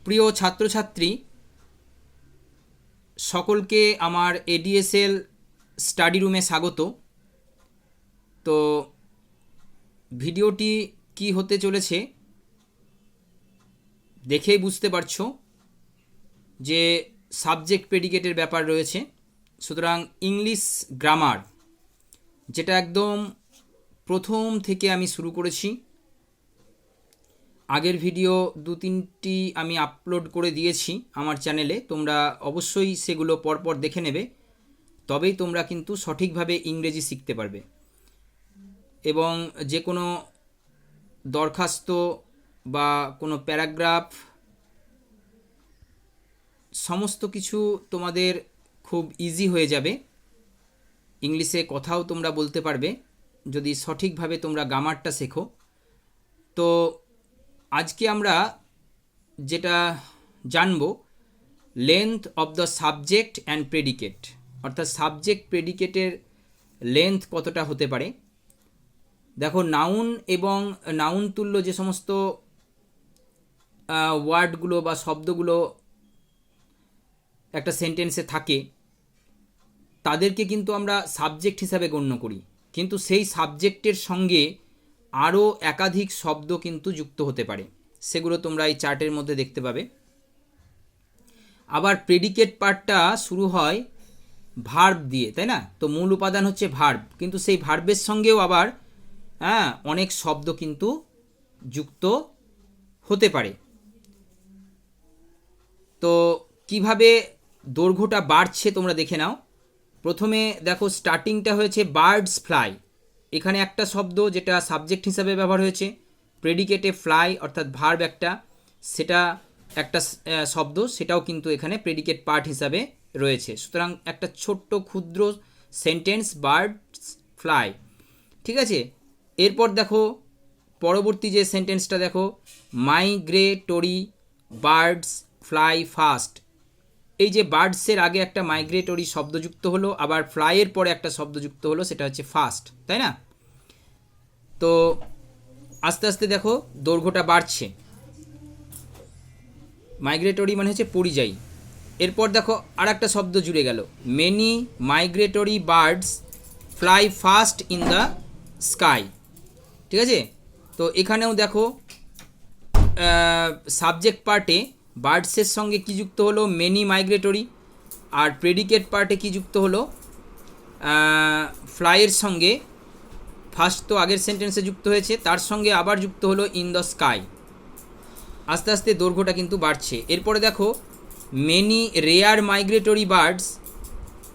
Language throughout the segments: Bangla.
প্রিয় ছাত্রছাত্রী সকলকে আমার এডিএসএল স্টাডি রুমে স্বাগত। তো ভিডিওটি কি হতে চলেছে দেখেই বুঝতে পারছো যে সাবজেক্ট প্রেডিকেটের ব্যাপার রয়েছে। সুতরাং ইংলিশ গ্রামার যেটা একদম প্রথম থেকে আমি শুরু করেছি, আগের ভিডিও 2-3টি আমি আপলোড করে দিয়েছি আমার চ্যানেলে, তোমরা অবশ্যই সেগুলো পরপর দেখে নেবে, তবেই তোমরা কিন্তু সঠিকভাবে ইংরেজি শিখতে পারবে। এবং যে কোনো দরখাস্ত বা কোনো প্যারাগ্রাফ সমস্ত কিছু তোমাদের খুব ইজি হয়ে যাবে। ইংলিশে কথাও তোমরা বলতে পারবে যদি সঠিকভাবে তোমরা গ্রামারটা শেখো। তো আজকে আমরা যেটা জানব, length of the subject and predicate, অর্থাৎ সাবজেক্ট প্রেডিকেটের লেন্থ কতটা হতে পারে। দেখো, নাউন এবং নাউন তুল্য যে সমস্ত ওয়ার্ডগুলো বা শব্দগুলো একটা সেন্টেন্সে থাকে তাদেরকে কিন্তু আমরা সাবজেক্ট হিসাবে গণ্য করি, কিন্তু সেই সাবজেক্টের সঙ্গে আরও একাধিক শব্দ কিন্তু যুক্ত হতে পারে, সেগুলো তোমরা এই চার্টের মধ্যে দেখতে পাবে। আবার প্রেডিকেট পার্টটা শুরু হয় ভার্ব দিয়ে, তাই না? তো মূল উপাদান হচ্ছে ভার্ব, কিন্তু সেই ভার্বের সঙ্গেও আবার অনেক শব্দ কিন্তু যুক্ত হতে পারে। তো কিভাবে দৈর্ঘ্যটা বাড়ছে তোমরা দেখে নাও। প্রথমে দেখো, স্টার্টিংটা হয়েছে বার্ডস ফ্লাই, এখানে একটা শব্দ যেটা সাবজেক্ট হিসাবে ব্যবহার হয়েছে, প্রেডিকেটে ফ্লাই অর্থাৎ ভার্ব একটা, সেটা একটা শব্দ, সেটাও কিন্তু এখানে প্রেডিকেট পার্ট হিসাবে রয়েছে। সুতরাং একটা ছোট্ট ক্ষুদ্র সেন্টেন্স, বার্ডস ফ্লাই, ঠিক আছে। এরপর দেখো পরবর্তী যে সেন্টেন্সটা দেখো, মাইগ্রেটরি বার্ডস ফ্লাই ফাস্ট। এই যে বার্ডসের আগে একটা মাইগ্রেটরি শব্দ যুক্ত হলো, আবার ফ্লাইয়ের পরে একটা শব্দ যুক্ত হলো, সেটা হচ্ছে ফাস্ট, তাই না? তো আস্তে আস্তে দেখো দৈর্ঘ্যটা বাড়ছে। মাইগ্রেটরি মানে হচ্ছে পরিযায়ী। এরপর দেখো আর একটা শব্দ জুড়ে গেল, many migratory birds fly fast in the sky, ঠিক আছে। তো এখানেও দেখো সাবজেক্ট পার্টে বার্ডসের সঙ্গে কি যুক্ত হলো, মেনি মাইগ্রেটরি, আর প্রেডিকেট পার্টে কি যুক্ত হলো, ফ্লাইয়ের সঙ্গে ফার্স্ট তো আগের সেন্টেন্সে যুক্ত হয়েছে, তার সঙ্গে আবার যুক্ত হলো ইন দ্য স্কাই। আস্তে আস্তে দৈর্ঘ্যটা কিন্তু বাড়ছে। এরপরে দেখো মেনি রেয়ার মাইগ্রেটরি বার্ডস,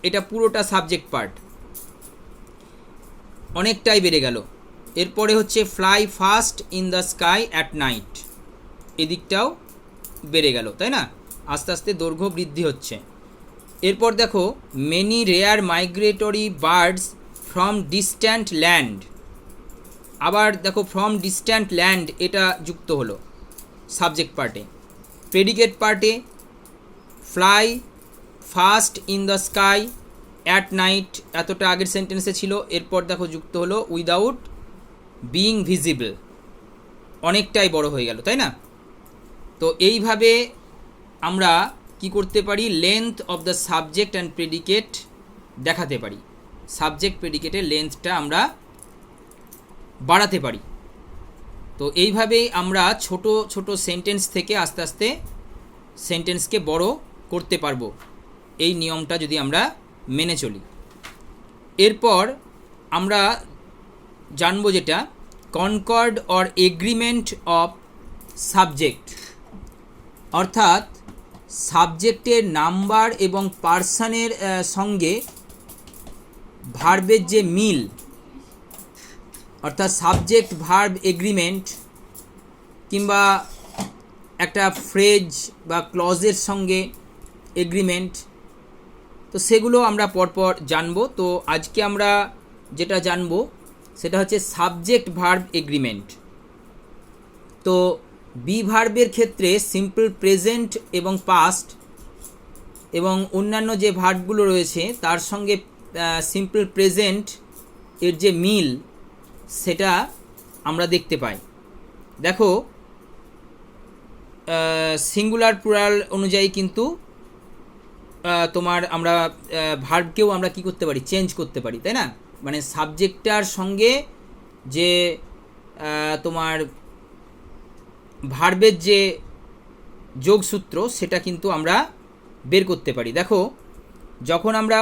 এটা পুরোটা সাবজেক্ট পার্ট, অনেকটাই বেড়ে গেল। এরপরে হচ্ছে fly fast in the sky at night, এদিকটাও বেড়ে গেল, তাই না? আস্তে আস্তে দৈর্ঘ্য বৃদ্ধি হচ্ছে। এরপর দেখো many rare migratory birds from distant land, আবার দেখো ফ্রম ডিস্ট্যান্ট ল্যান্ড এটা যুক্ত হলো সাবজেক্ট পার্টে। প্রেডিকেট পার্টে fly fast in the sky at night, এতটা আগের সেন্টেন্সে ছিল। এরপর দেখো যুক্ত হলো উইদাউট বিইং ভিজিবল, অনেকটাই বড় হয়ে গেল, তাই না? তো এইভাবে আমরা কি করতে পারি, length of the subject and predicate দেখাতে পারি। সাবজেক্ট প্রেডিকেটের লেন্থটা আমরা বাড়াতে পারি। তো এইভাবেই আমরা ছোট ছোট সেন্টেন্স থেকে আস্তে আস্তে সেন্টেন্সকে বড় করতে পারবো, এই নিয়মটা যদি আমরা মেনে চলি। এরপর আমরা জানবো যেটা concord or agreement of subject, অর্থাৎ সাবজেক্টের নাম্বার এবং পার্সনের সঙ্গে ভার্বের যে মিল, অর্থাৎ সাবজেক্ট ভার্ব এগ্রিমেন্ট, কিংবা একটা ফ্রেজ বা ক্লজের সঙ্গে এগ্রিমেন্ট, তো সেগুলো আমরা পরপর জানবো। তো আজকে আমরা যেটা জানবো সেটা হচ্ছে সাবজেক্ট ভার্ব এগ্রিমেন্ট। তো বি ভার্বের ক্ষেত্রে সিম্পল প্রেজেন্ট এবং পাস্ট এবং অন্যান্য যে ভার্বগুলো রয়েছে তার সঙ্গে সিম্পল প্রেজেন্ট এর যে মিল সেটা আমরা দেখতে পাই। দেখো সিঙ্গুলার প্লুরাল অনুযায়ী কিন্তু তোমার আমরা ভার্বকেও আমরা কি করতে পারি, চেঞ্জ করতে পারি, তাই না? মানে সাবজেক্টটার সঙ্গে যে তোমার ভার্বের যে যোগসূত্র সেটা কিন্তু আমরা বের করতে পারি। দেখো, যখন আমরা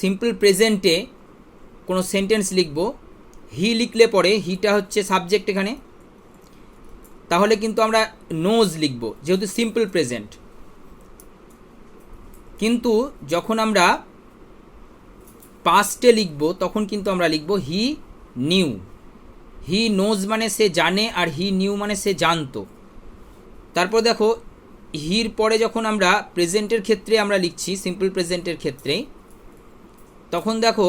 সিম্পল প্রেজেন্টে কোনো সেন্টেন্স লিখব, হি লিখলে পরে হিটা হচ্ছে সাবজেক্ট এখানে, তাহলে কিন্তু আমরা নোজ লিখব যেহেতু সিম্পল প্রেজেন্ট। কিন্তু যখন আমরা পাস্টে লিখব তখন কিন্তু আমরা লিখব হি নিউ। হি নোজ মানে সে জানে, আর হি নিউ মানে সে জানতো। তারপর দেখো, হির পরে যখন আমরা প্রেজেন্টের ক্ষেত্রে আমরা লিখছি, সিম্পল প্রেজেন্টের ক্ষেত্রে, তখন দেখো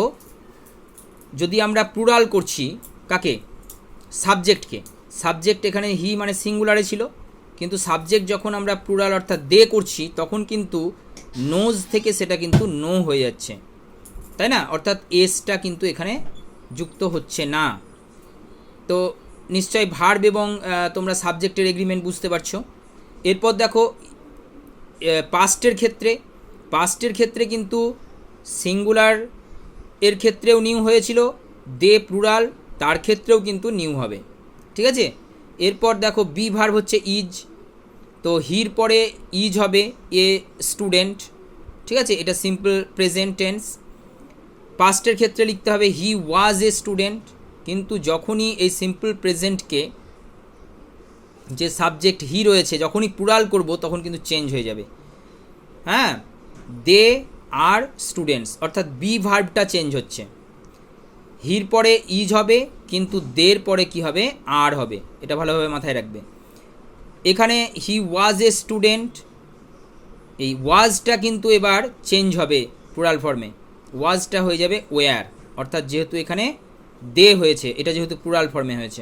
যদি আমরা প্লুরাল করছি কাকে, সাবজেক্টকে, সাবজেক্ট এখানে হি মানে সিঙ্গুলারে ছিল, কিন্তু সাবজেক্ট যখন আমরা প্লুরাল অর্থাৎ দে করছি তখন কিন্তু নোজ থেকে সেটা কিন্তু নো হয়ে যাচ্ছে, তাই না? অর্থাৎ এসটা কিন্তু এখানে যুক্ত হচ্ছে না। তো নিশ্চয়ই ভার্ব এবং তোমরা সাবজেক্টের এগ্রিমেন্ট বুঝতে পারছো। এরপর দেখো পাস্টের ক্ষেত্রে কিন্তু সিঙ্গুলার এর ক্ষেত্রেও নিউ হয়েছিল, দে প্লুরাল তার ক্ষেত্রেও কিন্তু নিউ হবে, ঠিক আছে? এরপর দেখো বি ভার্ব হচ্ছে ইজ, তো হির পরে ইজ হবে এ স্টুডেন্ট, ঠিক আছে? এটা সিম্পল প্রেজেন্ট টেন্স। পাস্টের ক্ষেত্রে লিখতে হবে হি ওয়াজ এ স্টুডেন্ট, কিন্তু যখনই এই সিম্পল প্রেজেন্টকে যে সাবজেক্ট হি রয়েছে যখনই প্লুরাল করব তখন কিন্তু চেঞ্জ হয়ে যাবে। হ্যাঁ, দে আর স্টুডেন্টস, অর্থাৎ বি ভার্বটা চেঞ্জ হচ্ছে। হির পরে ইজ হবে, কিন্তু দের পরে কি হবে, আর হবে। এটা ভালোভাবে মাথায় রাখবে। এখানে হি ওয়াজ এ স্টুডেন্ট, এই ওয়াজটা কিন্তু এবার চেঞ্জ হবে প্লুরাল ফর্মে, ওয়াজটা হয়ে যাবে ওয়্যার, অর্থাৎ যেহেতু এখানে দে হয়েছে, এটা যেহেতু প্লুরাল ফর্মে হয়েছে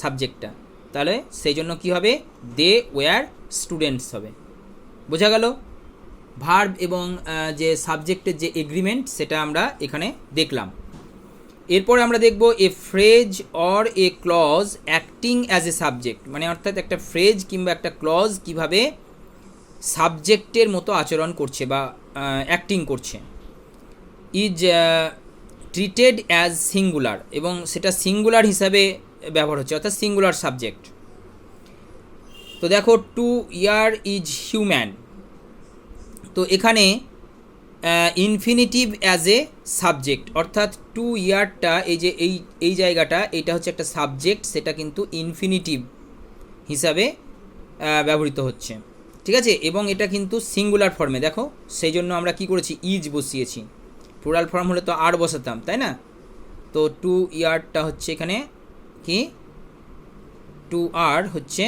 সাবজেক্টটা, তাহলে সেই জন্য কী হবে, দে ওয়্যার স্টুডেন্টস হবে। বোঝা গেল? ভার্ব এবং যে সাবজেক্টের যে এগ্রিমেন্ট সেটা আমরা এখানে দেখলাম। এরপরে আমরা দেখব a phrase or a clause acting as a subject, মানে অর্থাৎ একটা ফ্রেজ কিংবা একটা ক্লজ কিভাবে সাবজেক্টের মতো আচরণ করছে বা অ্যাক্টিং করছে। ইজ ট্রিটেড অ্যাজ সিঙ্গুলার, এবং সেটা সিঙ্গুলার হিসাবে ব্যবহার হচ্ছে, অর্থাৎ সিঙ্গুলার সাবজেক্ট। তো দেখো, টু ইয়ার ইজ হিউম্যান, তো এখানে ইনফিনিটিভ অ্যাজ এ সাবজেক্ট, অর্থাৎ টু ইয়ারটা এই যে এই জায়গাটা এটা হচ্ছে একটা সাবজেক্ট, সেটা কিন্তু ইনফিনিটিভ হিসাবে ব্যবহৃত হচ্ছে, ঠিক আছে? এবং এটা কিন্তু সিঙ্গুলার ফর্মে, দেখো সেই জন্য আমরা কি করেছি, ইজ বসিয়েছি। প্লুরাল ফর্ম হলে তো আর বসাতাম, তাই না? তো টু ইয়ারটা হচ্ছে এখানে কি, টু আর হচ্ছে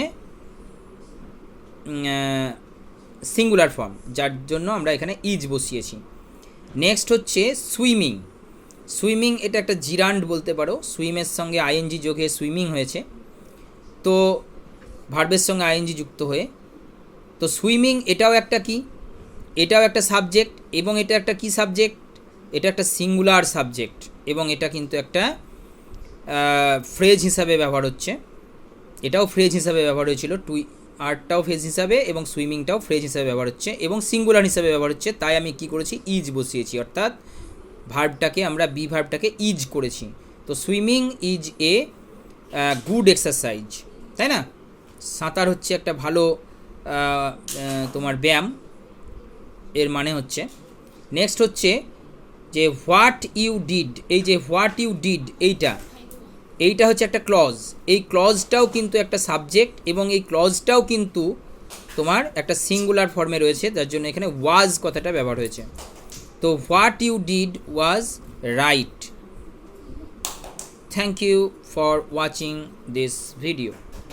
সিঙ্গুলার ফর্ম, যার জন্য আমরা এখানে ইজ বসিয়েছি। নেক্সট হচ্ছে সুইমিং। সুইমিং এটা একটা জিরান্ড বলতে পারো, সুইমের সঙ্গে আইএনজি যোগে সুইমিং হয়েছে, তো ভার্বের সঙ্গে আইএনজি যুক্ত হয়ে, তো সুইমিং এটাও একটা কি, এটাও একটা সাবজেক্ট, এবং এটা একটা কি সাবজেক্ট, এটা একটা সিঙ্গুলার সাবজেক্ট, এবং এটা কিন্তু একটা ফ্রেজ হিসাবে ব্যবহার হচ্ছে। এটাও ফ্রেজ হিসাবে ব্যবহার হয়েছিল, টু আর্টটাও ফ্রেজ হিসাবে এবং সুইমিংটাও ফ্রেজ হিসাবে ব্যবহার হচ্ছে এবং সিঙ্গুলার হিসাবে ব্যবহার হচ্ছে, তাই আমি কি করেছি, ইজ বসিয়েছি, অর্থাৎ ভার্বটাকে আমরা বি ভার্বটাকে ইজ করেছি। তো swimming is a good exercise, তাই না? সাঁতার হচ্ছে একটা ভালো তোমার ব্যায়াম, এর মানে হচ্ছে। নেক্সট হচ্ছে যে হোয়াট ইউ ডিড, এই যে হোয়াট ইউ ডিড এইটা হচ্ছে একটা ক্লজ, এই ক্লজটাও কিন্তু একটা সাবজেক্ট, এবং এই ক্লজটাও কিন্তু তোমার একটা সিঙ্গুলার ফর্মে রয়েছে, যার জন্য এখানে ওয়াজ কথাটা ব্যবহার হয়েছে। তো what you did was right. Thank you for watching this video.